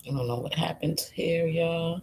I don't know what happened here, y'all.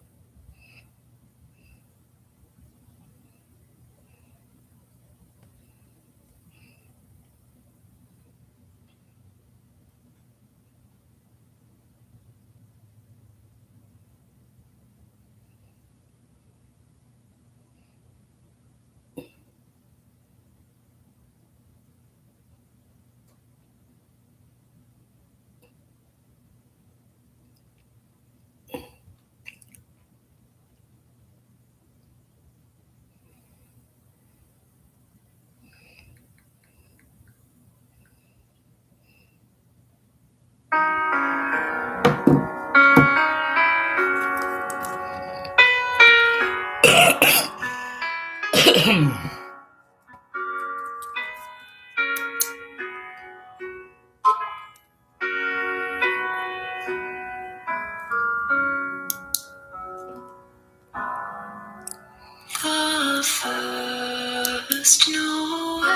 The first Noel,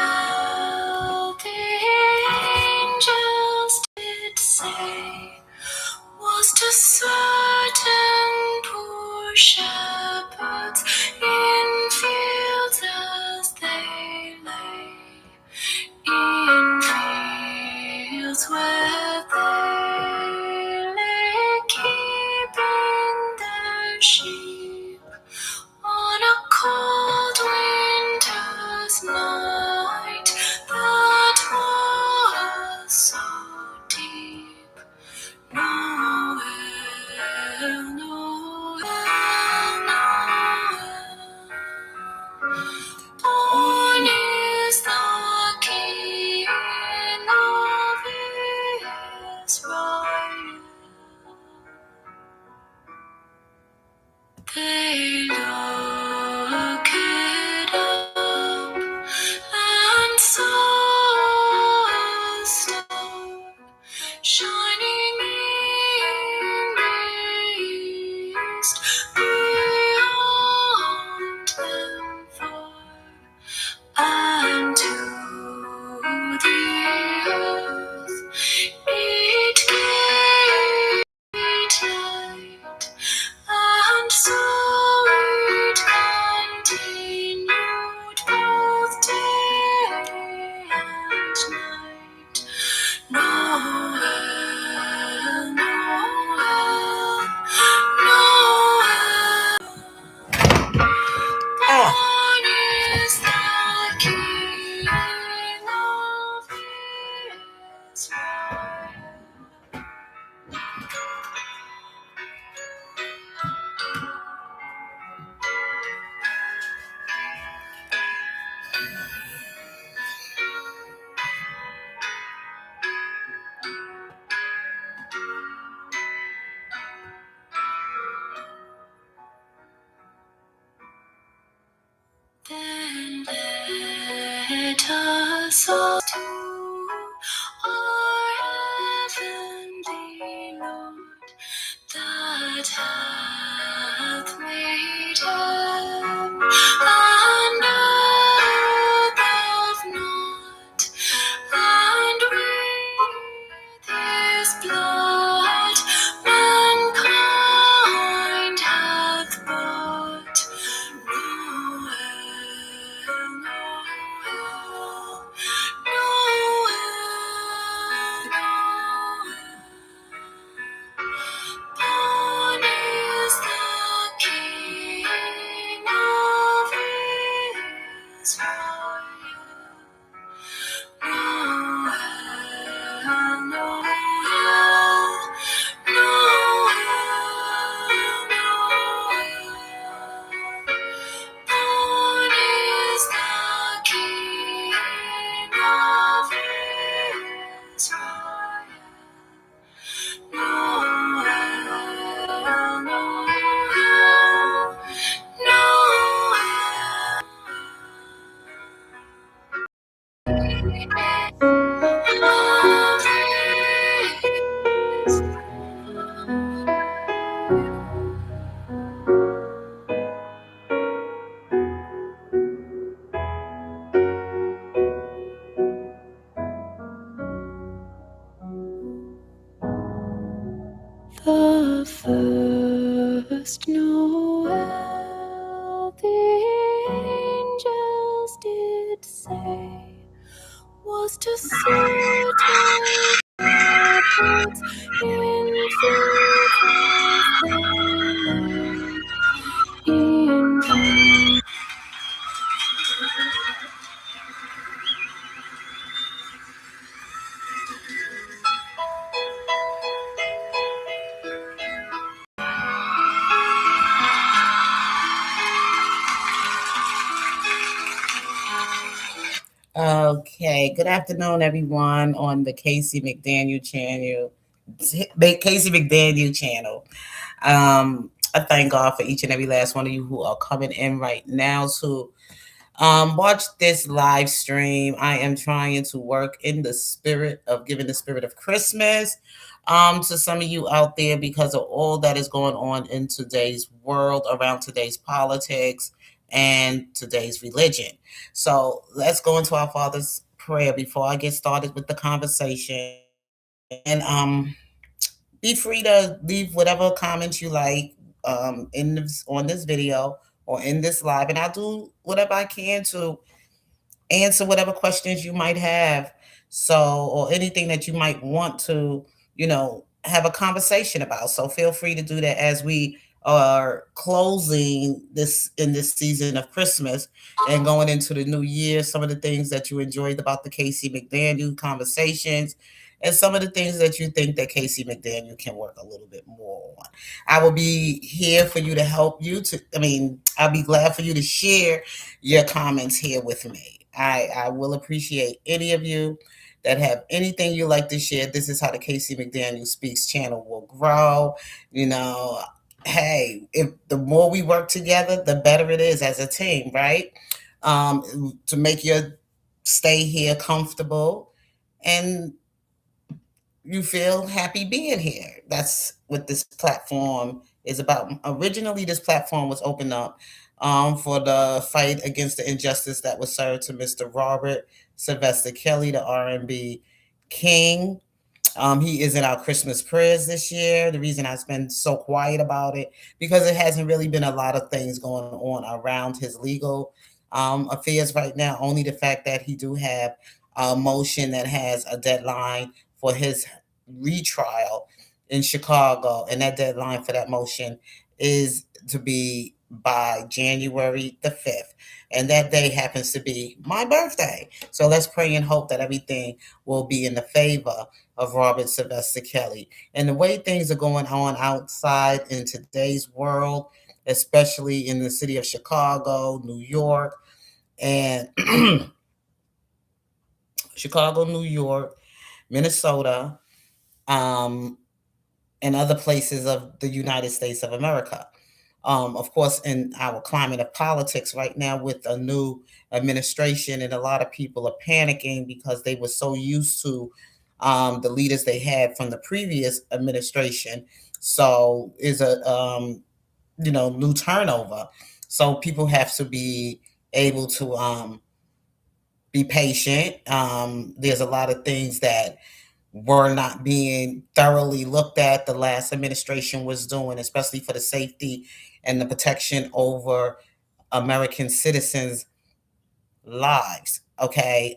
the angels did say, was to certain poor shepherds in fields as they lay, in fields where they lay keeping their sheep. On a cold winter's night that was so deep, Noel, Noel, Noel, born is the King of Israel. They looked up and saw a star shining in the east, beyond them far, and to the earth it gave light. And so it continued both day and night. Noel, Noel, Noel. Born is the King of Israel. Then let us all to our heavenly Lord, that hath made heaven and earth of naught, and with his blood mankind hath bought. Noel, Noel, Noel, the angels did say, was to certain shepherds in fields as they lay in Okay, good afternoon, everyone, on the Casey McDaniel channel. Casey McDaniel channel. I thank God for each and every last one of you who are coming in right now to watch this live stream. I am trying to work in the spirit of giving the spirit of Christmas to some of you out there because of all that is going on in today's world, around today's politics and today's religion. So let's go into our Father's prayer before I get started with the conversation. And be free to leave whatever comments you like on this video or in this live, and I'll do whatever I can to answer whatever questions you might have. So, or anything that you might want to, have a conversation about. So, feel free to do that as we are closing this in this season of Christmas and going into the new year. Some of the things that you enjoyed about the Casey McDaniel conversations, and some of the things that you think that Casey McDaniel can work a little bit more on. I will be here for you to help you to, I'll be glad for you to share your comments here with me. I will appreciate any of you that have anything you like to share. This is how the Casey McDaniel Speaks channel will grow. You know, hey, if the more we work together, the better it is as a team, right? To make your stay here comfortable and you feel happy being here. That's what this platform is about. Originally, this platform was opened up for the fight against the injustice that was served to Mr. Robert Sylvester Kelly, the R&B king. He is in our Christmas prayers this year. The reason I've been so quiet about it because it hasn't really been a lot of things going on around his legal affairs right now. Only the fact that he do have a motion that has a deadline for his retrial in Chicago, and that deadline for that motion is to be by January the 5th. And that day happens to be my birthday. So let's pray and hope that everything will be in the favor of Robert Sylvester Kelly. And the way things are going on outside in today's world, especially in the city of Chicago, New York, and Chicago, New York, Minnesota, um, and other places of the United States of America. Of course, in our climate of politics right now with a new administration, and a lot of people are panicking because they were so used to the leaders they had from the previous administration. So is a new turnover. So people have to be able to be patient. There's a lot of things that were not being thoroughly looked at the last administration was doing, especially for the safety and the protection over American citizens' lives. Okay.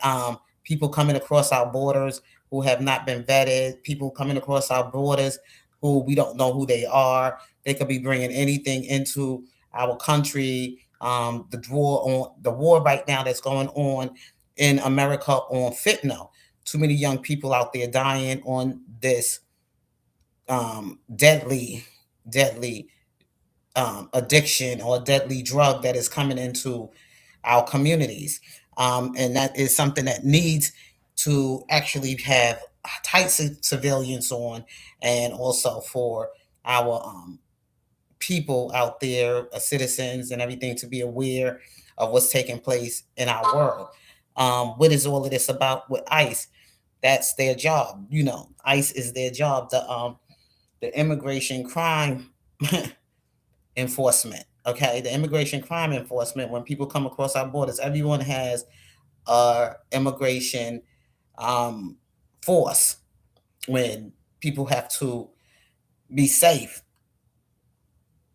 People coming across our borders who have not been vetted, people coming across our borders who we don't know who they are. They could be bringing anything into our country. The war right now that's going on in America on fentanyl. Too many young people out there dying on this deadly addiction or deadly drug that is coming into our communities. And that is something that needs to actually have tight civilians on, and also for our people out there, citizens and everything, to be aware of what's taking place in our world. What is all of this about with ICE? That's their job. ICE is their job. The immigration crime enforcement. Okay, the immigration crime enforcement. When people come across our borders, everyone has immigration um, force. When people have to be safe,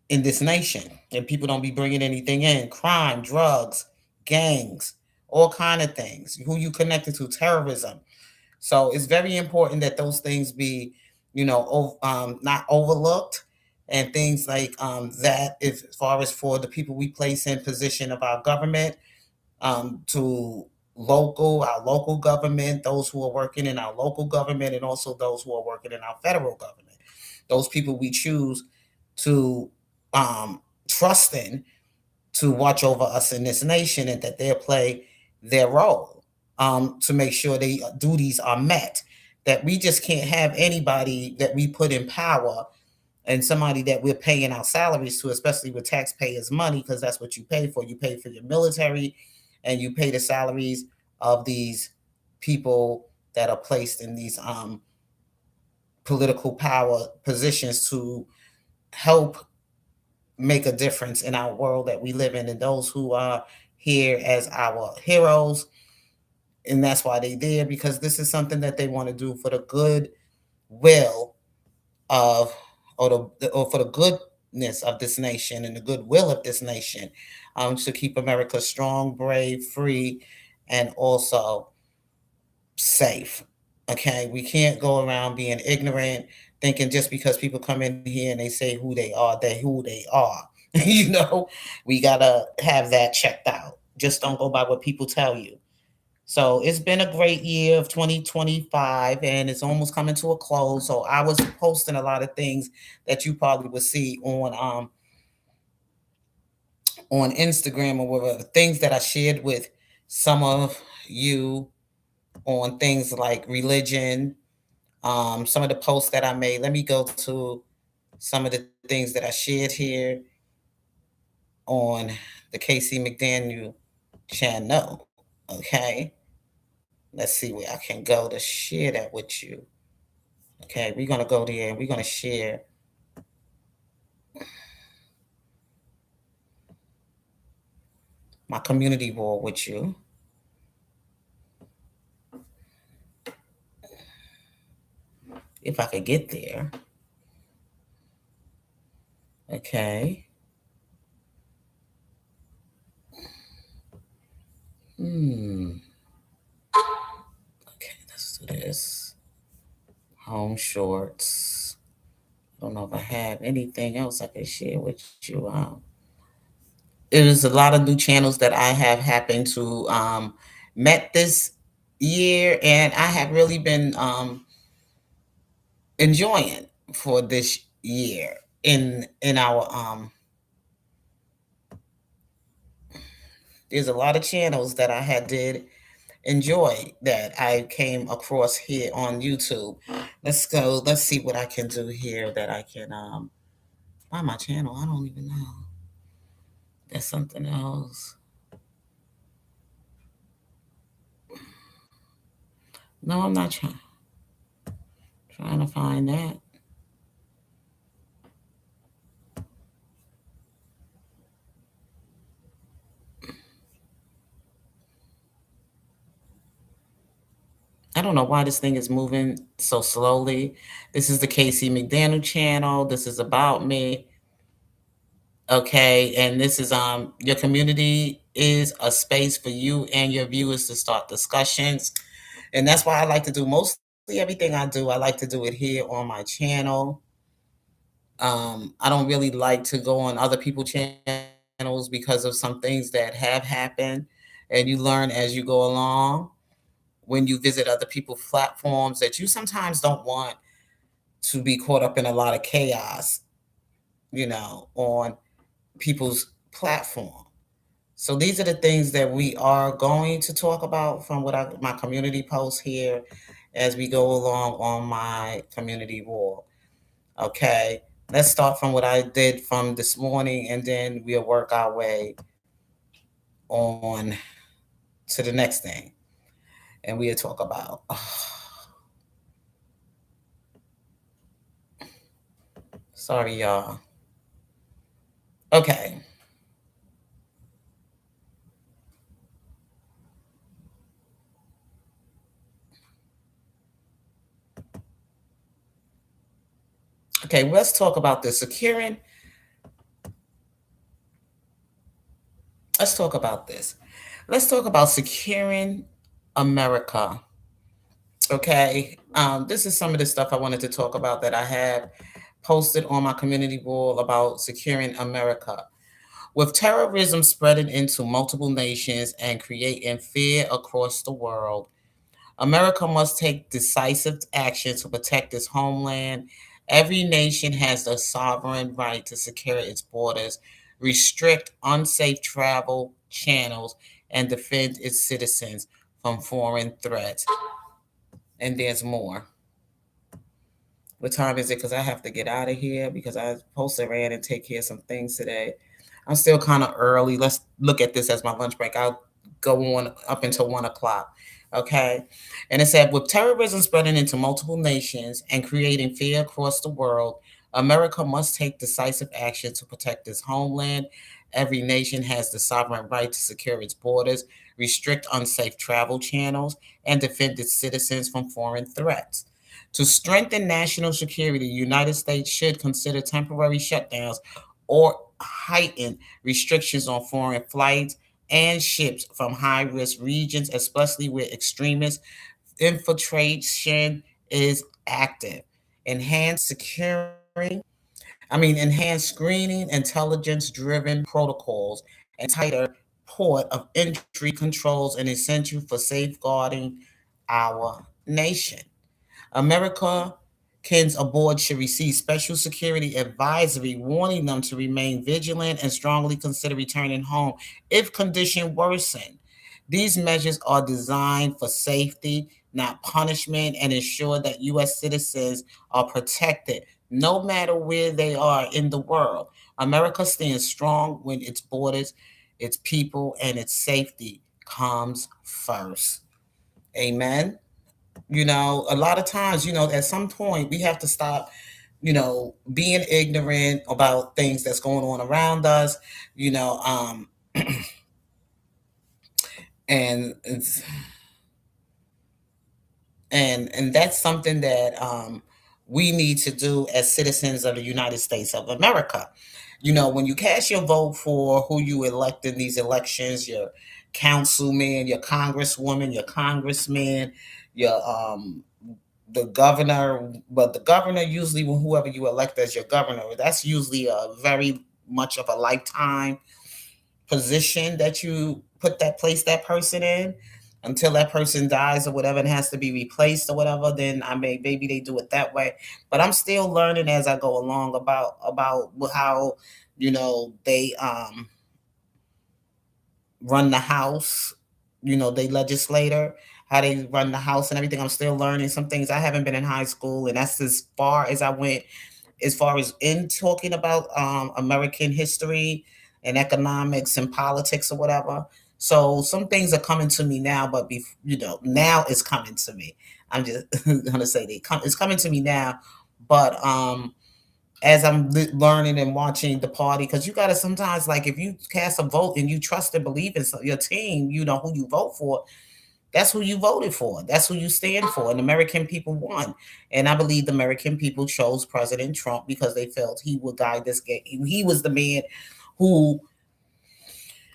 in this nation, and people don't be bringing anything in: crime, drugs, gangs, all kind of things, who you connected to, terrorism. So it's very important that those things be, not overlooked, and things like that, if, as far as for the people we place in position of our government, to our local government, those who are working in our local government, and also those who are working in our federal government. Those people we choose to trust in to watch over us in this nation, and that they'll play their role, to make sure they duties are met. That we just can't have anybody that we put in power, and somebody that we're paying our salaries to, especially with taxpayers' money, because that's what you pay for. You pay for your military, and you pay the salaries of these people that are placed in these political power positions to help make a difference in our world that we live in, and those who are here as our heroes. And that's why they there, because this is something that they want to do for the good will of, or for the goodness of this nation and the goodwill of this nation, to keep America strong, brave, free, and also safe. Okay, we can't go around being ignorant, thinking just because people come in here and they say who they who they are. We gotta have that checked out. Just don't go by what people tell you. So it's been a great year of 2025, and it's almost coming to a close. So I was posting a lot of things that you probably would see on Instagram, or whatever, things that I shared with some of you on things like religion, some of the posts that I made. Let me go to some of the things that I shared here on the Casey McDaniel channel. Okay, let's see where I can go to share that with you. Okay, we're gonna go there and we're gonna share my community wall with you. If I could get there. Okay. Hmm. Okay, let's do this. Home shorts. I don't know if I have anything else I can share with you. There's a lot of new channels that I have happened to met this year, and I have really been enjoying for this year in our there's a lot of channels that I had did enjoy that I came across here on YouTube. Let's go. Let's see what I can do here that I can find my channel. I don't even know. That's something else. No, I'm not trying to find that. I don't know why this thing is moving so slowly. This is the Casey McDaniel channel. This is about me. Okay, and this is your community is a space for you and your viewers to start discussions. And that's why I like to do mostly everything I do. I like to do it here on my channel. I don't really like to go on other people's channels because of some things that have happened, and you learn as you go along when you visit other people's platforms that you sometimes don't want to be caught up in a lot of chaos, on people's platform. So these are the things that we are going to talk about from my community posts here as we go along on my community wall. Okay, let's start from what I did from this morning, and then we'll work our way on to the next thing, and we'll talk about. Sorry, y'all. Okay. Okay, let's talk about the securing Let's talk about this. Let's talk about securing America. Okay. This is some of the stuff I wanted to talk about that I have posted on my community wall about securing America. With terrorism spreading into multiple nations and creating fear across the world, America must take decisive action to protect its homeland. Every nation has the sovereign right to secure its borders, restrict unsafe travel channels, and defend its citizens from foreign threats. And there's more. What time is it? Because I have to get out of here because I was supposed to ran and take care of some things today. I'm still kind of early. Let's look at this as my lunch break. I'll go on up until 1 o'clock. Okay. And it said, with terrorism spreading into multiple nations and creating fear across the world, America must take decisive action to protect its homeland. Every nation has the sovereign right to secure its borders, restrict unsafe travel channels, and defend its citizens from foreign threats. To strengthen national security, the United States should consider temporary shutdowns or heighten restrictions on foreign flights and ships from high risk regions, especially where extremist infiltration is active. Enhance securing, enhanced screening, intelligence driven protocols, and tighter port of entry controls are essential for safeguarding our nation. Americans aboard should receive special security advisory warning them to remain vigilant and strongly consider returning home if conditions worsen. These measures are designed for safety, not punishment, and ensure that U.S. citizens are protected no matter where they are in the world. America stands strong when its borders, its people, and its safety comes first. Amen. A lot of times, at some point we have to stop, being ignorant about things that's going on around us, you know, um, and and that's something that we need to do as citizens of the United States of America. When you cast your vote for who you elect in these elections, your councilman, your congresswoman, your congressman, your the governor, but the governor usually, when whoever you elect as your governor, that's usually a very much of a lifetime position that you put that place that person in until that person dies or whatever and has to be replaced or whatever. Then maybe they do it that way, but I'm still learning as I go along about how they run the house, they legislator, how they run the house and everything. I'm still learning some things. I haven't been in high school, and that's as far as I went, as far as in talking about American history and economics and politics or whatever. So some things are coming to me now, but now it's coming to me. I'm just gonna say it's coming to me now, but as I'm learning and watching the party, because you gotta sometimes, like, if you cast a vote and you trust and believe in your team, you know who you vote for. That's who you voted for. That's who you stand for. And American people won. And I believe the American people chose President Trump because they felt he would guide this game. He was the man who,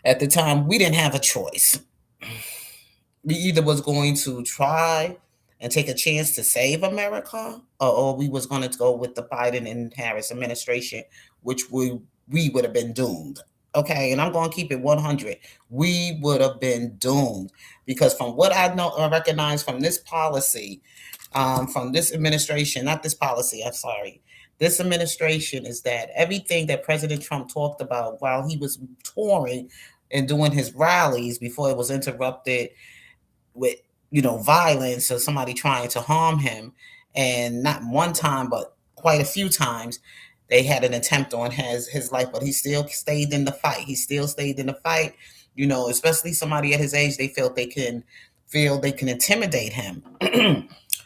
at the time, we didn't have a choice. We either was going to try and take a chance to save America, or we was going to go with the Biden and Harris administration, which we would have been doomed. Okay, and I'm going to keep it 100. We would have been doomed because from what I know or recognize from this policy, from this administration, not this policy, I'm sorry, this administration, is that everything that President Trump talked about while he was touring and doing his rallies before it was interrupted with violence or somebody trying to harm him, and not one time but quite a few times they had an attempt on his life, but he still stayed in the fight. He still stayed in the fight. Especially somebody at his age, they feel they can intimidate him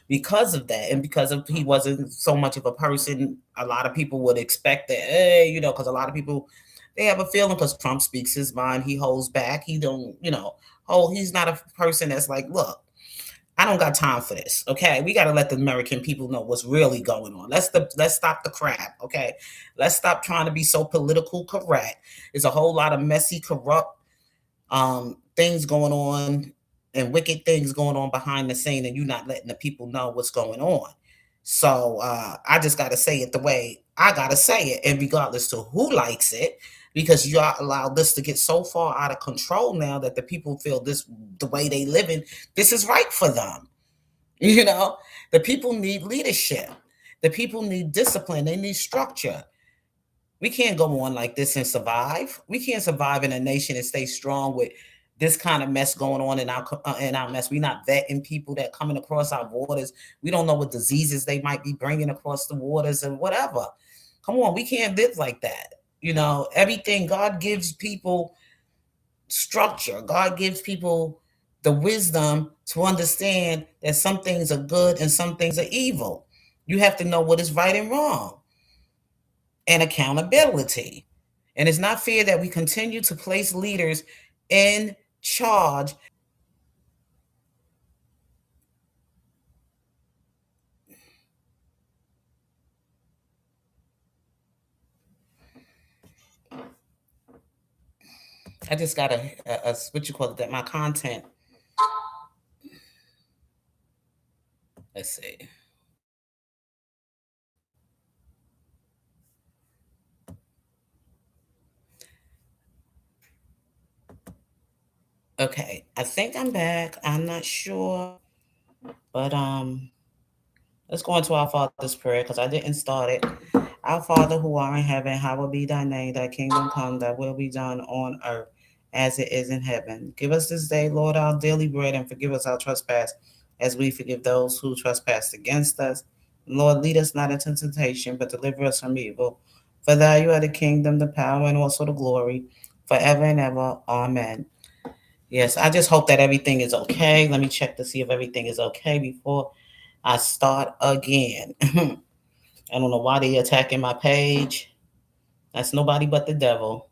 because of that, and because of he wasn't so much of a person. A lot of people would expect that, hey, because a lot of people, they have a feeling because Trump speaks his mind. He holds back. He don't, he's not a person that's like, look, I don't got time for this. Okay, we got to let the American people know what's really going on. Let's stop the crap. Okay, let's stop trying to be so political correct. It's a whole lot of messy, corrupt, things going on and wicked things going on behind the scene, and you're not letting the people know what's going on. So I just got to say it the way I got to say it, and regardless to who likes it, because you are allowed this to get so far out of control now that the people feel this the way they live in, this is right for them. You know, the people need leadership. The people need discipline. They need structure. We can't go on like this and survive. We can't survive in a nation and stay strong with this kind of mess going on in our mess. We're not vetting people that coming across our waters. We don't know what diseases they might be bringing across the waters and whatever. Come on, we can't live like that. You know, everything God gives people structure. God gives people the wisdom to understand that some things are good and some things are evil. You have to know what is right and wrong and accountability. And it's not fair that we continue to place leaders in charge. I just got a what you call it, that my content. Let's see. Okay, I think I'm back. I'm not sure, but let's go into our Father's prayer because I didn't start it. Our Father who art in heaven, hallowed be thy name. Thy kingdom come. Thy will be done on earth as it is in heaven. Give us this day, Lord, our daily bread, and forgive us our trespass, as we forgive those who trespass against us. Lord, lead us not into temptation, but deliver us from evil. For thou you are the kingdom, the power, and also the glory, forever and ever. Amen. Yes, I just hope that everything is okay. Let me check to see if everything is okay before I start again. I don't know why they attacking my page. That's nobody but the devil.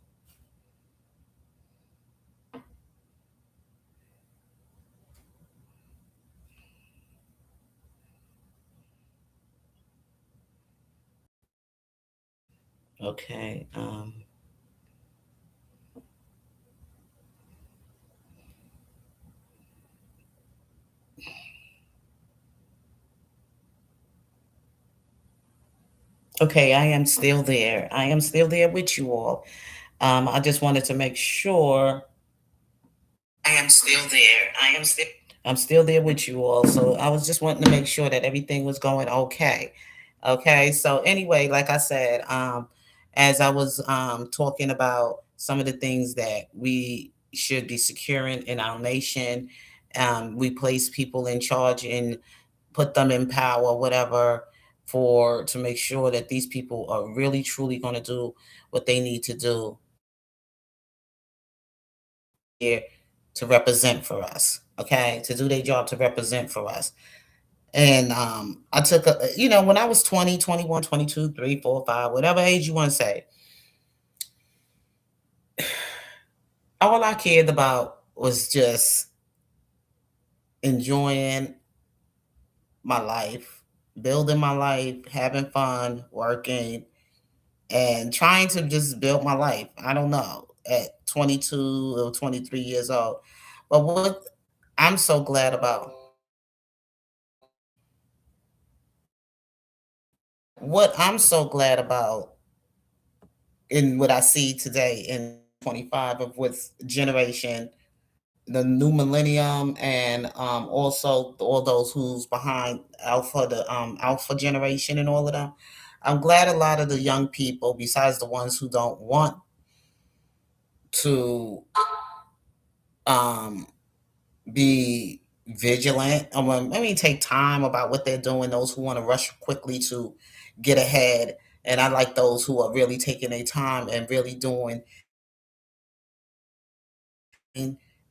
Okay. Okay, I am still there. I am still there with you all. I just wanted to make sure I am still there. I'm still there with you all. So I was just wanting to make sure that everything was going okay. Okay. So anyway, like I said, as I was talking about some of the things that we should be securing in our nation, we place people in charge and put them in power, whatever, for to make sure that these people are really truly going to do what they need to do here to represent for us, okay, to do their job to represent for us. And I took a, when I was 20, 21, 22, 3, 4, 5, whatever age you want to say, all I cared about was just enjoying my life, building my life, having fun, working, and trying to just build my life. I don't know, at 22 or 23 years old. But I'm so glad about, what I'm so glad about in what I see today in 25 of with generation, the new millennium, and also all those who's behind Alpha, the Alpha generation, and all of them. I'm glad a lot of the young people, besides the ones who don't want to um, be vigilant. I mean, take time about what they're doing. Those who want to rush quickly to get ahead, and I like those who are really taking their time and really doing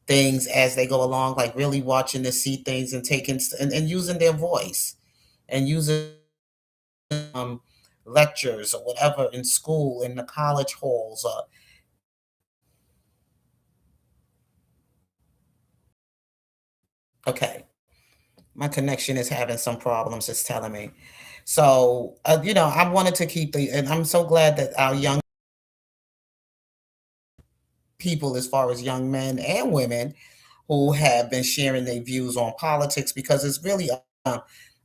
things as they go along, like really watching to see things and taking and using their voice and using um, lectures or whatever in school, in the college halls. Okay, my connection is having some problems. It's telling me. So I wanted to keep and I'm so glad that our young people, as far as young men and women, who have been sharing their views on politics, because it's really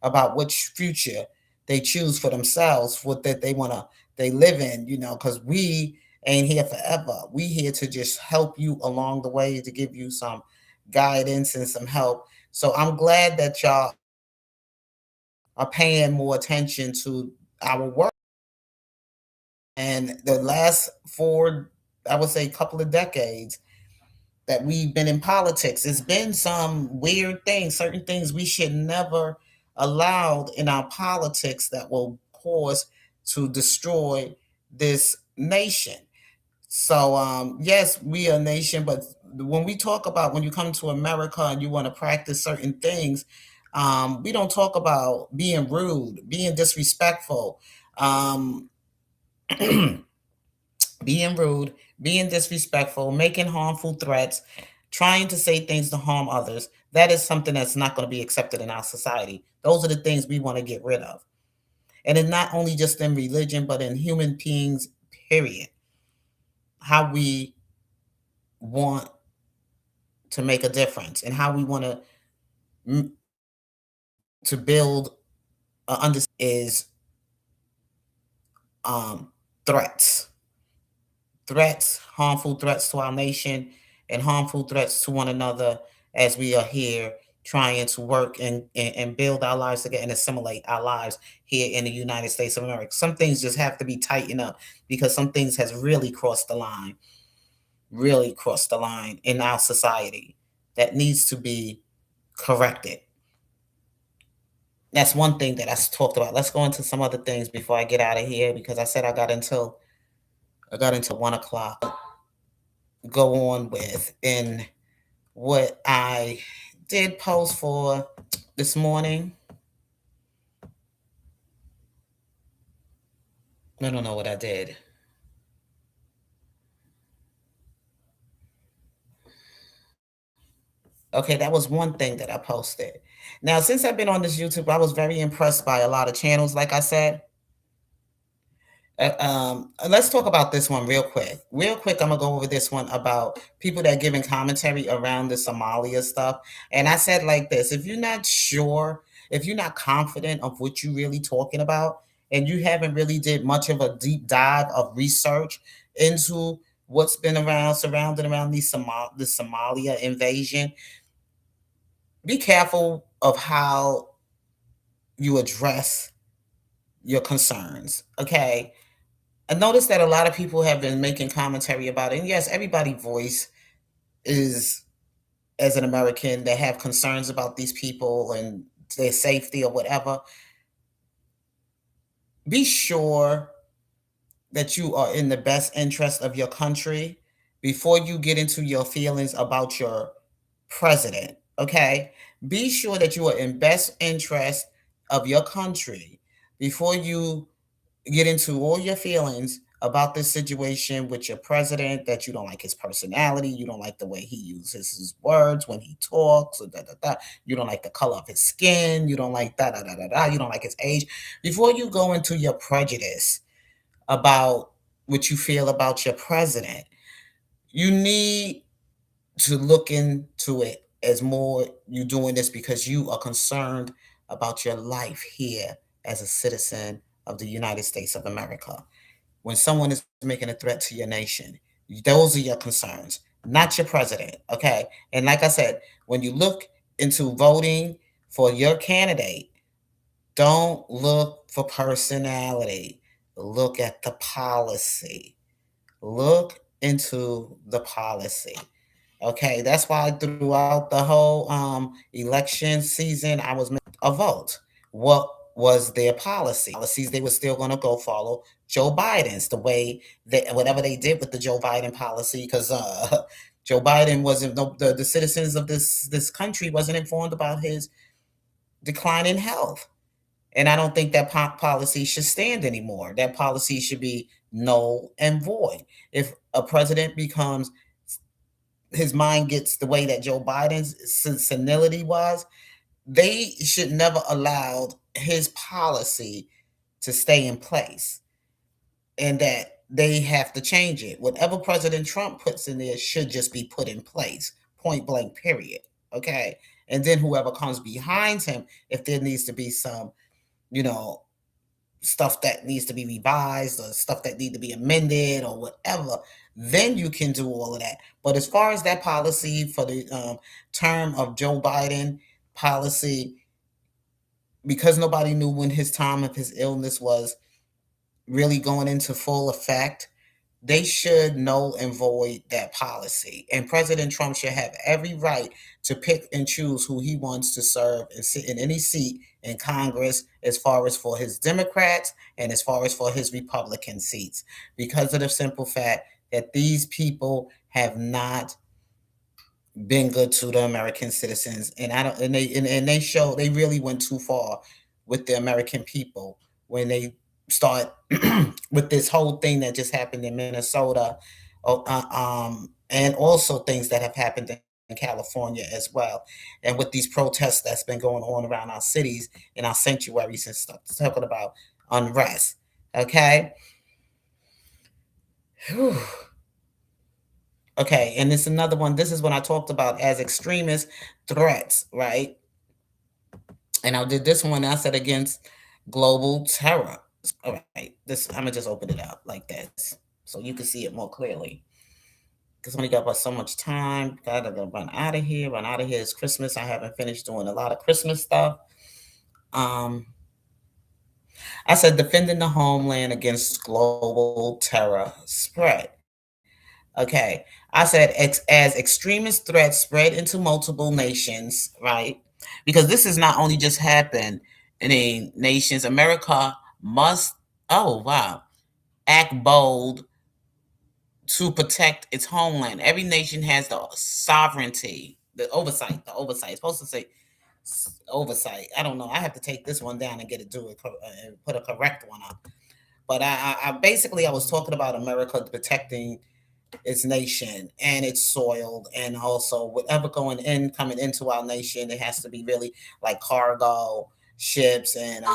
about which future they choose for themselves, what that they want to they live in, because we ain't here forever. We here to just help you along the way, to give you some guidance and some help. So I'm glad that y'all are paying more attention to our work. And the last four, I would say, couple of decades that we've been in politics, it's been some weird things, certain things we should never allowed in our politics that will cause to destroy this nation. So yes, we are a nation, but when we talk about, when you come to America and you want to practice certain things, we don't talk about being rude, being disrespectful, um, being rude, being disrespectful, making harmful threats, trying to say things to harm others. That is something that's not going to be accepted in our society. Those are the things we want to get rid of. And it's not only just in religion, but in human beings, period. How we want to make a difference and how we want to build a understanding is um, threats, harmful threats to our nation, and harmful threats to one another, as we are here trying to work and build our lives together and assimilate our lives here in the United States of America. Some things just have to be tightened up, because some things has really crossed the line in our society that needs to be corrected. That's one thing that I talked about. Let's go into some other things before I get out of here, because I said I got until 1 o'clock. Go on with in what I did post for this morning. I don't know what I did. Okay, that was one thing that I posted. Now, since I've been on this YouTube, I was very impressed by a lot of channels. Like I said, let's talk about this one real quick. Real quick, I'm gonna go over this one about people that giving commentary around the Somalia stuff. And I said like this: if you're not sure, if you're not confident of what you're really talking about, and you haven't really did much of a deep dive of research into what's been around surrounding around the Somalia invasion, be careful of how you address your concerns. Okay, I noticed that a lot of people have been making commentary about it. And yes, everybody's voice is, as an American, they have concerns about these people and their safety or whatever. Be sure that you are in the best interest of your country before you get into your feelings about your president. Okay? Be sure that you are in best interest of your country before you get into all your feelings about this situation with your president, that you don't like his personality, you don't like the way he uses his words when he talks, or da, da, da. You don't like the color of his skin, you don't like da da da da da, you don't like his age. Before you go into your prejudice about what you feel about your president, you need to look into it as more you doing this because you are concerned about your life here as a citizen of the United States of America. When someone is making a threat to your nation, those are your concerns, not your president. Okay. And like I said, when you look into voting for your candidate, don't look for personality, look at the policy. Look into the policy. Okay, that's why throughout the whole election season, I was making a vote. What was their policy? Policies they were still going to go follow Joe Biden's, the way that whatever they did with the Joe Biden policy, because Joe Biden wasn't the citizens of this country wasn't informed about his decline in health. And I don't think that policy should stand anymore. That policy should be null and void. If a president becomes, his mind gets the way that Joe Biden's senility was, they should never allowed his policy to stay in place. And that they have to change it. Whatever President Trump puts in there should just be put in place, point blank, period. Okay. And then whoever comes behind him, if there needs to be some, you know, stuff that needs to be revised or stuff that need to be amended or whatever, then you can do all of that. But as far as that policy for the term of Joe Biden policy, because nobody knew when his time of his illness was really going into full effect, they should null and void that policy. And President Trump should have every right to pick and choose who he wants to serve and sit in any seat in Congress, as far as for his Democrats and as far as for his Republican seats, because of the simple fact that these people have not been good to the American citizens, and I don't, and they show they really went too far with the American people when they start with this whole thing that just happened in Minnesota, and also things that have happened in California as well, and with these protests that's been going on around our cities and our sanctuaries and stuff, talking about unrest. Okay. Whew. Okay, and this another one. This is when I talked about as extremist threats, right? And I did this one. I said against global terror. All right, this I'm gonna just open it up like this so you can see it more clearly. Because only got about so much time. Gotta go run out of here. Run out of here. It's Christmas. I haven't finished doing a lot of Christmas stuff. Um, I said defending the homeland against global terror spread. Okay. I said as extremist threats spread into multiple nations, right? Because this is not only just happened in the nations. America must, oh wow, act bold to protect its homeland. Every nation has the sovereignty, the oversight. The oversight. It's supposed to say oversight. I don't know. I have to take this one down and get it and put a correct one up. But I basically I was talking about America protecting its nation and its soil, and also whatever going in coming into our nation, it has to be really like cargo ships and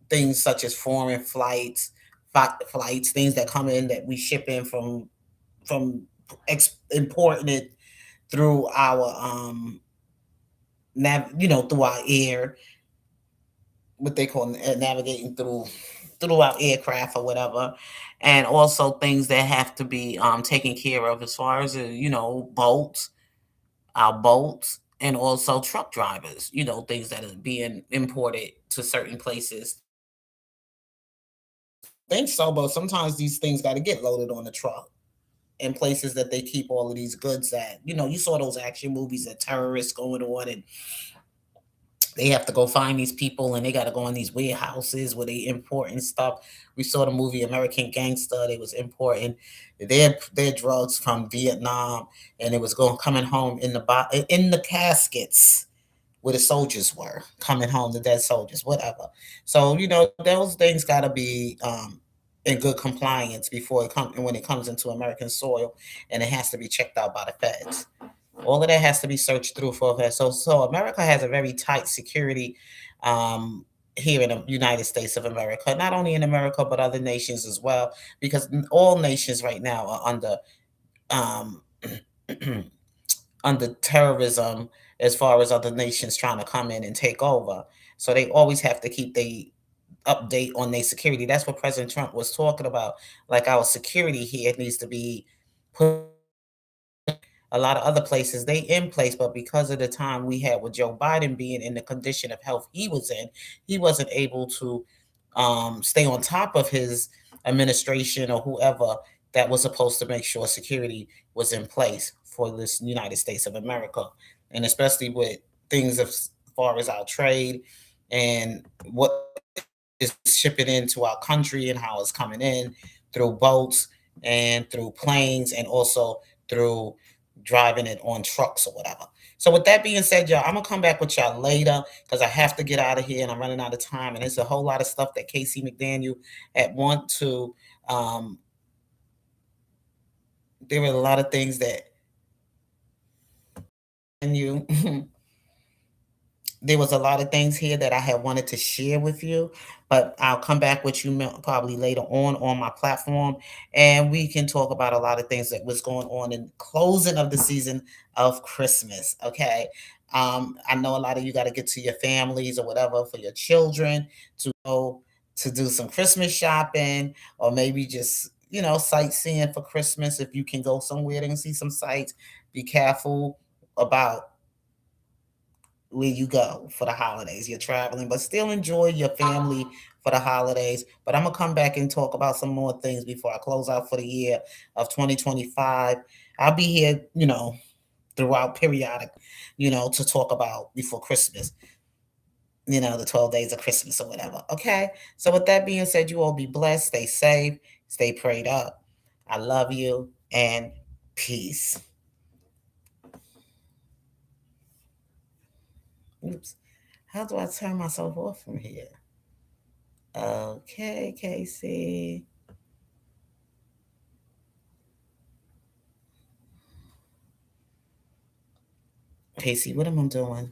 things such as foreign flights, things that come in that we ship in from importing it through our through our air, what they call navigating through our aircraft or whatever, and also things that have to be taken care of as far as boats, our boats, and also truck drivers. Things that are being imported to certain places. Think so, but sometimes these things got to get loaded on the truck in places that they keep all of these goods at. You saw those action movies of terrorists going on, and they have to go find these people and they got to go in these warehouses where they importing stuff. We saw the movie American Gangster. They was importing their drugs from Vietnam, and it was going coming home in the caskets where the soldiers were coming home, the dead soldiers, whatever. So those things got to be in good compliance before it comes when it comes into American soil, and it has to be checked out by the feds. All of that has to be searched through for that. So America has a very tight security um, here in the United States of America, not only in America but other nations as well, because all nations right now are um, under terrorism as far as other nations trying to come in and take over. So they always have to keep the update on their security. That's what President Trump was talking about. Like our security here needs to be put. A lot of other places they in place, but because of the time we had with Joe Biden being in the condition of health he was in, he wasn't able to stay on top of his administration or whoever that was supposed to make sure security was in place for this United States of America, and especially with things as far as our trade and what is shipping into our country and how it's coming in through boats and through planes and also through driving it on trucks or whatever. So with that being said, y'all, I'm gonna come back with y'all later because I have to get out of here and I'm running out of time. And there's a whole lot of stuff that Casey McDaniel had want to. Um, there were a lot of things that and you there was a lot of things here that I had wanted to share with you, but I'll come back with you probably later on my platform, and we can talk about a lot of things that was going on in closing of the season of Christmas. Okay. I know a lot of you got to get to your families or whatever for your children to go to do some Christmas shopping, or maybe just, sightseeing for Christmas. If you can go somewhere and see some sights, be careful about where you go for the holidays. You're traveling, but still enjoy your family for the holidays. But I'm gonna come back and talk about some more things before I close out for the year of 2025. I'll be here, throughout periodic, to talk about before Christmas, the 12 days of Christmas or whatever. Okay. So with that being said, you all be blessed, stay safe, stay prayed up. I love you and peace. Oops. How do I turn myself off from here? Okay, Casey. Casey, what am I doing?